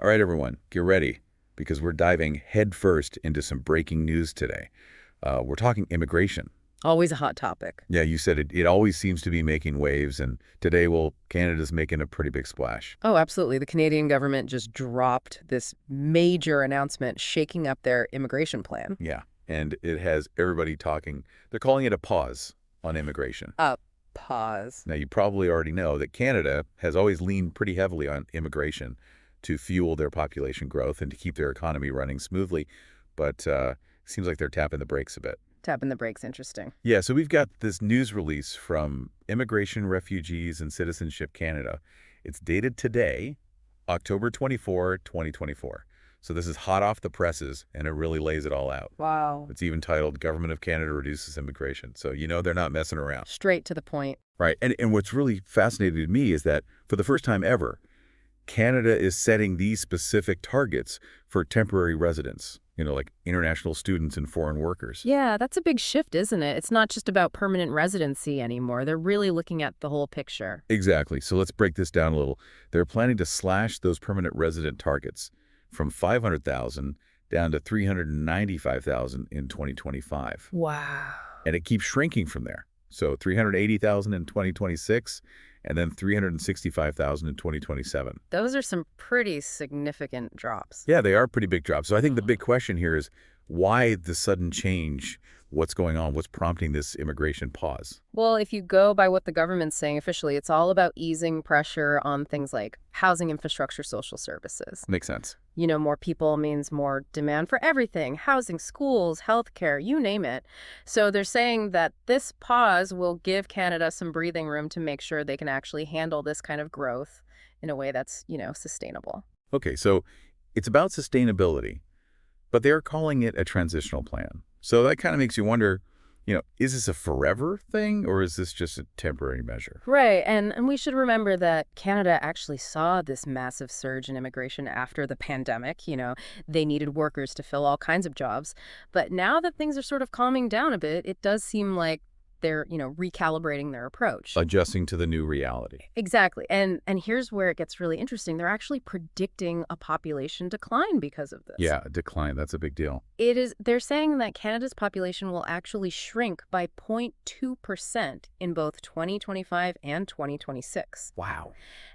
All right, everyone, get ready because we're diving headfirst into some breaking news today. We're talking immigration. Always a hot topic. Yeah, you said it always seems to be making waves, and today, well, Canada's making a pretty big splash. Oh, absolutely. The Canadian government just dropped this major announcement shaking up their immigration plan. Yeah, and it has everybody talking. They're calling it a pause on immigration. Pause. Now, you probably already know that Canada has always leaned pretty heavily on immigration to fuel their population growth and to keep their economy running smoothly, but seems like they're tapping the brakes a bit. Tapping the brakes, interesting. Yeah, so we've got this news release from Immigration, Refugees, and Citizenship Canada. It's dated today, October 24, 2024. So this is hot off the presses, and it really lays it all out. Wow. It's even titled Government of Canada Reduces Immigration. So you know they're not messing around. Straight to the point. Right. And what's really fascinating to me is that for the first time ever, Canada is setting these specific targets for temporary residents, like international students and foreign workers. Yeah, that's a big shift, isn't it? It's not just about permanent residency anymore. They're really looking at the whole picture. Exactly. So let's break this down a little. They're planning to slash those permanent resident targets from 500,000 down to 395,000 in 2025. Wow. And it keeps shrinking from there. So 380,000 in 2026 and then 365,000 in 2027. Those are some pretty significant drops. Yeah, they are pretty big drops. So I think the big question here is why the sudden change? What's going on? What's prompting this immigration pause? Well, if you go by what the government's saying officially, it's all about easing pressure on things like housing infrastructure, social services. Makes sense. More people means more demand for everything, housing, schools, healthcare, you name it. So they're saying that this pause will give Canada some breathing room to make sure they can actually handle this kind of growth in a way that's, sustainable. Okay, so it's about sustainability, but they're calling it a transitional plan. So that kind of makes you wonder, is this a forever thing or is this just a temporary measure? Right. And we should remember that Canada actually saw this massive surge in immigration after the pandemic. They needed workers to fill all kinds of jobs. But now that things are sort of calming down a bit, it does seem like they're, recalibrating their approach. Adjusting to the new reality. Exactly. And here's where it gets really interesting. They're actually predicting a population decline because of this. Yeah, a decline. That's a big deal. They're saying that Canada's population will actually shrink by 0.2% in both 2025 and 2026. Wow.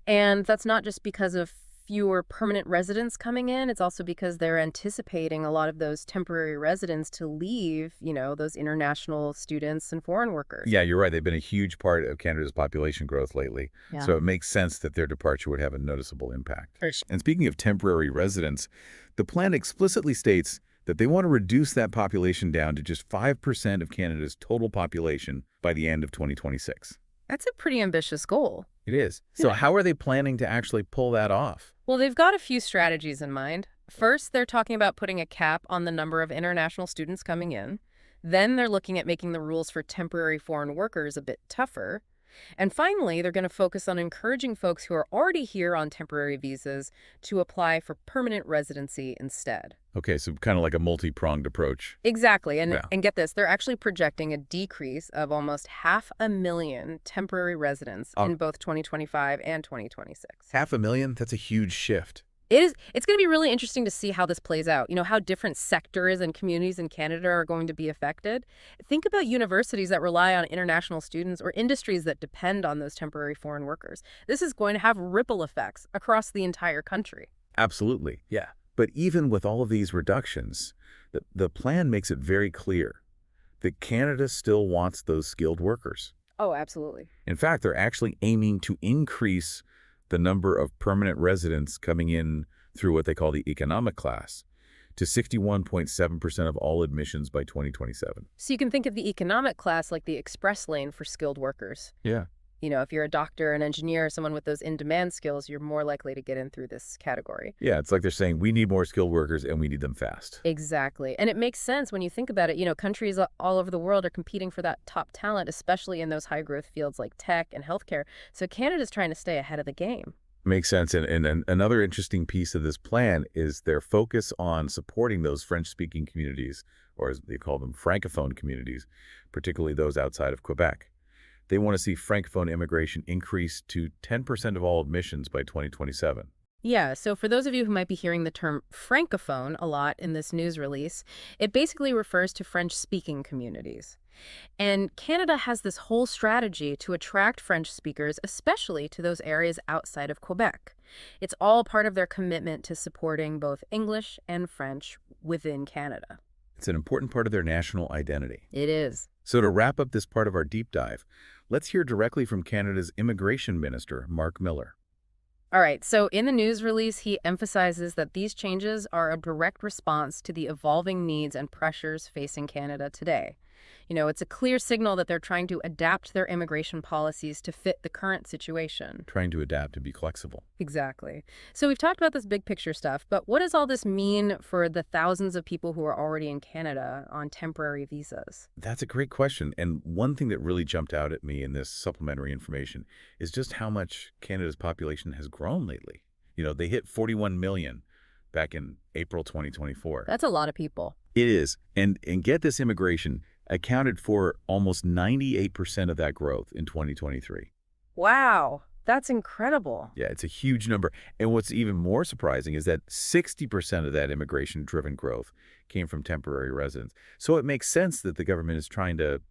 And that's not just because of fewer permanent residents coming in. It's also because they're anticipating a lot of those temporary residents to leave, those international students and foreign workers. Yeah, you're right. They've been a huge part of Canada's population growth lately. Yeah. So it makes sense that their departure would have a noticeable impact. And speaking of temporary residents, the plan explicitly states that they want to reduce that population down to just 5% of Canada's total population by the end of 2026. That's a pretty ambitious goal. It is. So how are they planning to actually pull that off? Well, they've got a few strategies in mind. First, they're talking about putting a cap on the number of international students coming in. Then they're looking at making the rules for temporary foreign workers a bit tougher. And finally, they're going to focus on encouraging folks who are already here on temporary visas to apply for permanent residency instead. Okay, so kind of like a multi-pronged approach. Exactly. And get this, they're actually projecting a decrease of almost 500,000 temporary residents in both 2025 and 2026. 500,000? That's a huge shift. It's going to be really interesting to see how this plays out, how different sectors and communities in Canada are going to be affected. Think about universities that rely on international students or industries that depend on those temporary foreign workers. This is going to have ripple effects across the entire country. Absolutely. Yeah. But even with all of these reductions, the plan makes it very clear that Canada still wants those skilled workers. Oh, absolutely. In fact, they're actually aiming to increase the number of permanent residents coming in through what they call the economic class to 61.7% of all admissions by 2027. So you can think of the economic class like the express lane for skilled workers. Yeah. If you're a doctor, an engineer, someone with those in-demand skills, you're more likely to get in through this category. Yeah, it's like they're saying we need more skilled workers and we need them fast. Exactly. And it makes sense when you think about it. Countries all over the world are competing for that top talent, especially in those high-growth fields like tech and healthcare. So Canada's trying to stay ahead of the game. Makes sense. And another interesting piece of this plan is their focus on supporting those French-speaking communities, or as they call them, Francophone communities, particularly those outside of Quebec. They want to see Francophone immigration increase to 10% of all admissions by 2027. Yeah, so for those of you who might be hearing the term francophone a lot in this news release, it basically refers to French-speaking communities. And Canada has this whole strategy to attract French speakers, especially to those areas outside of Quebec. It's all part of their commitment to supporting both English and French within Canada. It's an important part of their national identity. It is. So to wrap up this part of our deep dive, let's hear directly from Canada's Immigration Minister, Marc Miller. All right, so in the news release, he emphasizes that these changes are a direct response to the evolving needs and pressures facing Canada today. It's a clear signal that they're trying to adapt their immigration policies to fit the current situation. Trying to adapt to be flexible. Exactly. So we've talked about this big picture stuff, but what does all this mean for the thousands of people who are already in Canada on temporary visas? That's a great question. And one thing that really jumped out at me in this supplementary information is just how much Canada's population has grown lately. They hit 41 million back in April 2024. That's a lot of people. It is. And get this, immigration accounted for almost 98% of that growth in 2023. Wow, that's incredible. Yeah, it's a huge number. And what's even more surprising is that 60% of that immigration-driven growth came from temporary residents. So it makes sense that the government is trying to,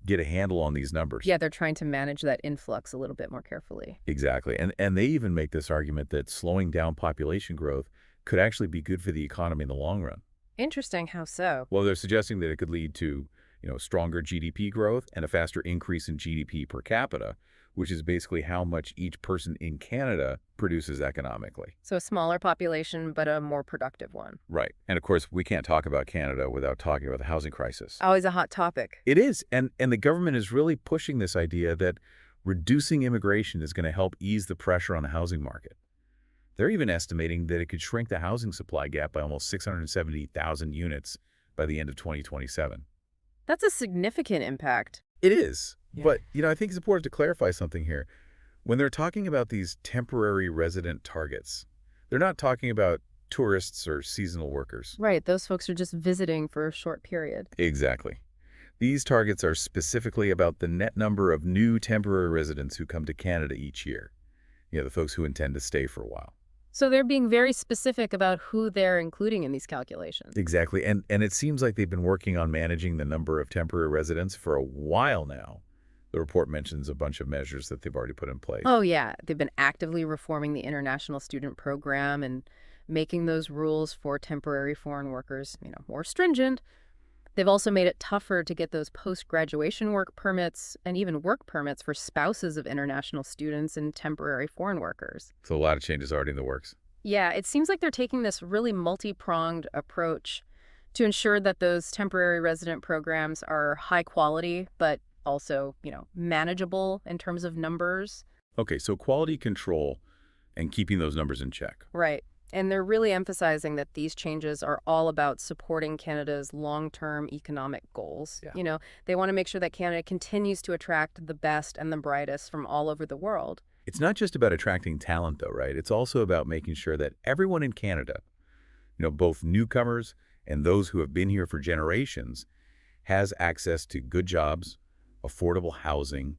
get a handle on these numbers. Yeah, they're trying to manage that influx a little bit more carefully. Exactly. And they even make this argument that slowing down population growth could actually be good for the economy in the long run. Interesting. How so? Well, they're suggesting that it could lead to, stronger GDP growth and a faster increase in GDP per capita, which is basically how much each person in Canada produces economically. So a smaller population, but a more productive one. Right. And of course, we can't talk about Canada without talking about the housing crisis. Always a hot topic. It is. And the government is really pushing this idea that reducing immigration is going to help ease the pressure on the housing market. They're even estimating that it could shrink the housing supply gap by almost 670,000 units by the end of 2027. That's a significant impact. It is. Yeah. But, I think it's important to clarify something here. When they're talking about these temporary resident targets, they're not talking about tourists or seasonal workers. Right. Those folks are just visiting for a short period. Exactly. These targets are specifically about the net number of new temporary residents who come to Canada each year. The folks who intend to stay for a while. So they're being very specific about who they're including in these calculations. Exactly. And it seems like they've been working on managing the number of temporary residents for a while now. The report mentions a bunch of measures that they've already put in place. Oh, yeah. They've been actively reforming the international student program and making those rules for temporary foreign workers, more stringent. They've also made it tougher to get those post-graduation work permits and even work permits for spouses of international students and temporary foreign workers. So a lot of changes already in the works. Yeah, it seems like they're taking this really multi-pronged approach to ensure that those temporary resident programs are high quality, but also, manageable in terms of numbers. Okay, so quality control and keeping those numbers in check. Right. And they're really emphasizing that these changes are all about supporting Canada's long-term economic goals. Yeah. They want to make sure that Canada continues to attract the best and the brightest from all over the world. It's not just about attracting talent, though, right? It's also about making sure that everyone in Canada, both newcomers and those who have been here for generations, has access to good jobs, affordable housing,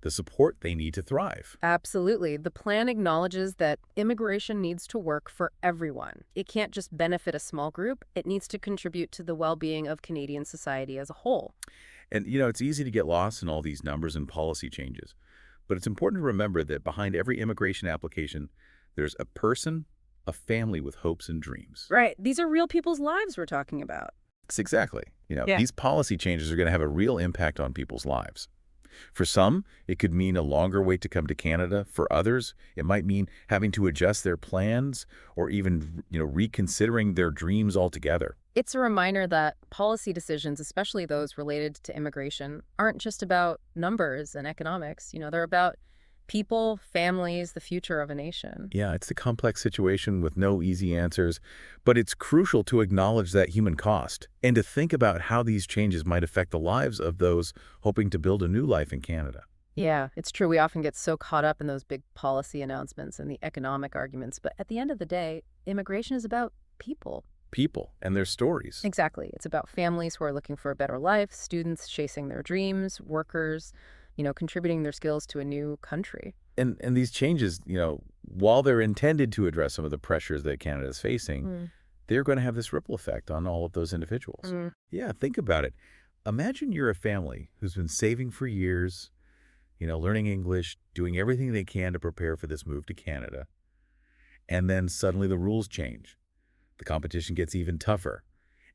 the support they need to thrive. Absolutely. The plan acknowledges that immigration needs to work for everyone. It can't just benefit a small group. It needs to contribute to the well-being of Canadian society as a whole. And, it's easy to get lost in all these numbers and policy changes. But it's important to remember that behind every immigration application, there's a person, a family with hopes and dreams. Right. These are real people's lives we're talking about. Exactly. These policy changes are going to have a real impact on people's lives. For some, it could mean a longer wait to come to Canada. For others, it might mean having to adjust their plans or even, reconsidering their dreams altogether. It's a reminder that policy decisions, especially those related to immigration, aren't just about numbers and economics. They're about people, families, the future of a nation. Yeah, it's a complex situation with no easy answers, but it's crucial to acknowledge that human cost and to think about how these changes might affect the lives of those hoping to build a new life in Canada. Yeah, it's true. We often get so caught up in those big policy announcements and the economic arguments, but at the end of the day, immigration is about people. People and their stories. Exactly. It's about families who are looking for a better life, students chasing their dreams, workers, contributing their skills to a new country. And these changes, while they're intended to address some of the pressures that Canada is facing, they're going to have this ripple effect on all of those individuals. Yeah, think about it. Imagine you're a family who's been saving for years, learning English, doing everything they can to prepare for this move to Canada. And then suddenly the rules change. The competition gets even tougher.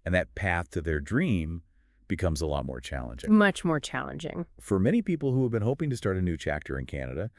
And that path to their dream becomes a lot more challenging. Much more challenging. For many people who have been hoping to start a new chapter in Canada,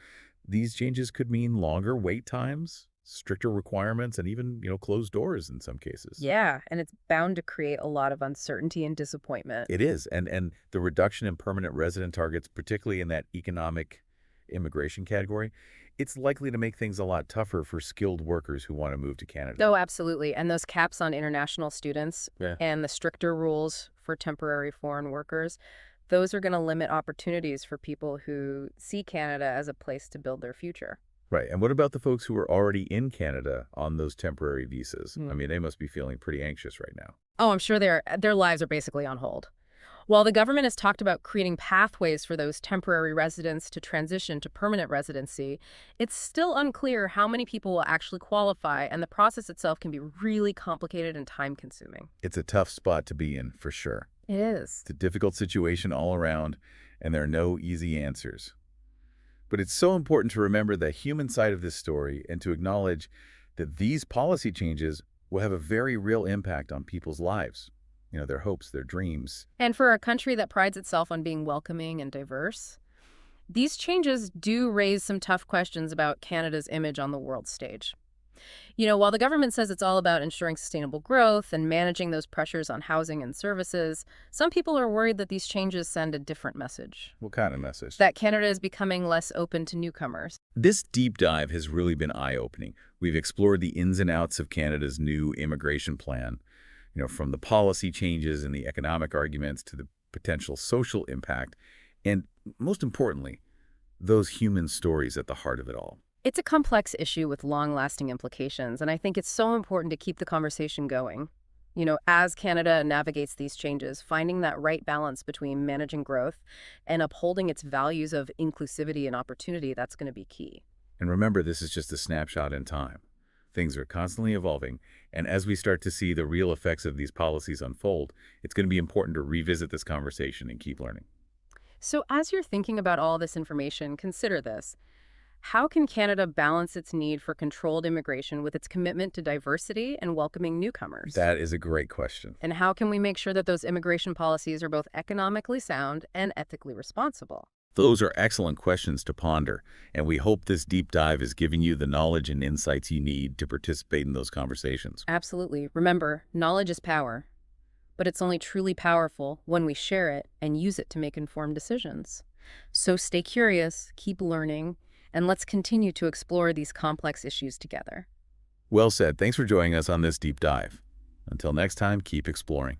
these changes could mean longer wait times, stricter requirements, and even, closed doors in some cases. Yeah, and it's bound to create a lot of uncertainty and disappointment. It is. And the reduction in permanent resident targets, particularly in that economic immigration category, it's likely to make things a lot tougher for skilled workers who want to move to Canada. Oh, absolutely. And those caps on international students and the stricter rules for temporary foreign workers, those are going to limit opportunities for people who see Canada as a place to build their future. Right. And what about the folks who are already in Canada on those temporary visas? I mean, they must be feeling pretty anxious right now. Oh, I'm sure their lives are basically on hold. While the government has talked about creating pathways for those temporary residents to transition to permanent residency, it's still unclear how many people will actually qualify, and the process itself can be really complicated and time-consuming. It's a tough spot to be in, for sure. It is. It's a difficult situation all around, and there are no easy answers. But it's so important to remember the human side of this story and to acknowledge that these policy changes will have a very real impact on people's lives. Their hopes, their dreams. And for a country that prides itself on being welcoming and diverse, these changes do raise some tough questions about Canada's image on the world stage. While the government says it's all about ensuring sustainable growth and managing those pressures on housing and services, some people are worried that these changes send a different message. What kind of message? That Canada is becoming less open to newcomers. This deep dive has really been eye-opening. We've explored the ins and outs of Canada's new immigration plan, from the policy changes and the economic arguments to the potential social impact, and most importantly, those human stories at the heart of it all. It's a complex issue with long-lasting implications, and I think it's so important to keep the conversation going. As Canada navigates these changes, finding that right balance between managing growth and upholding its values of inclusivity and opportunity, that's going to be key. And remember, this is just a snapshot in time. Things are constantly evolving, and as we start to see the real effects of these policies unfold, it's going to be important to revisit this conversation and keep learning. So as you're thinking about all this information, consider this. How can Canada balance its need for controlled immigration with its commitment to diversity and welcoming newcomers? That is a great question. And how can we make sure that those immigration policies are both economically sound and ethically responsible? Those are excellent questions to ponder, and we hope this deep dive is giving you the knowledge and insights you need to participate in those conversations. Absolutely. Remember, knowledge is power, but it's only truly powerful when we share it and use it to make informed decisions. So stay curious, keep learning, and let's continue to explore these complex issues together. Well said. Thanks for joining us on this deep dive. Until next time, keep exploring.